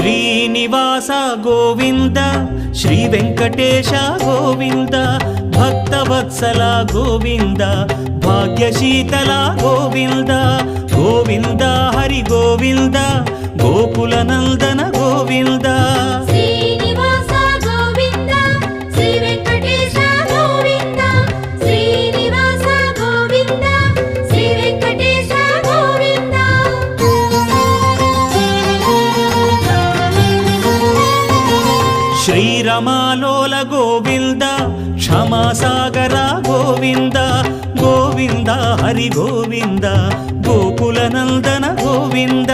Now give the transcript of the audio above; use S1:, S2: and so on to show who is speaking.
S1: Srinivasa Govinda Shri Venkatesha Govinda Bhaktavatsala Govinda భాగ్యశీతల Govinda Govinda Hari Govinda Gokula Nandana Govinda
S2: Srinivasa Govinda Shri Venkatesha Govinda Srinivasa Govinda Shri Venkatesha Govinda
S1: శ్రీరమాలోల Govinda క్షమాసాగర Govinda Govinda Hari Govinda Gokula Nandana Govinda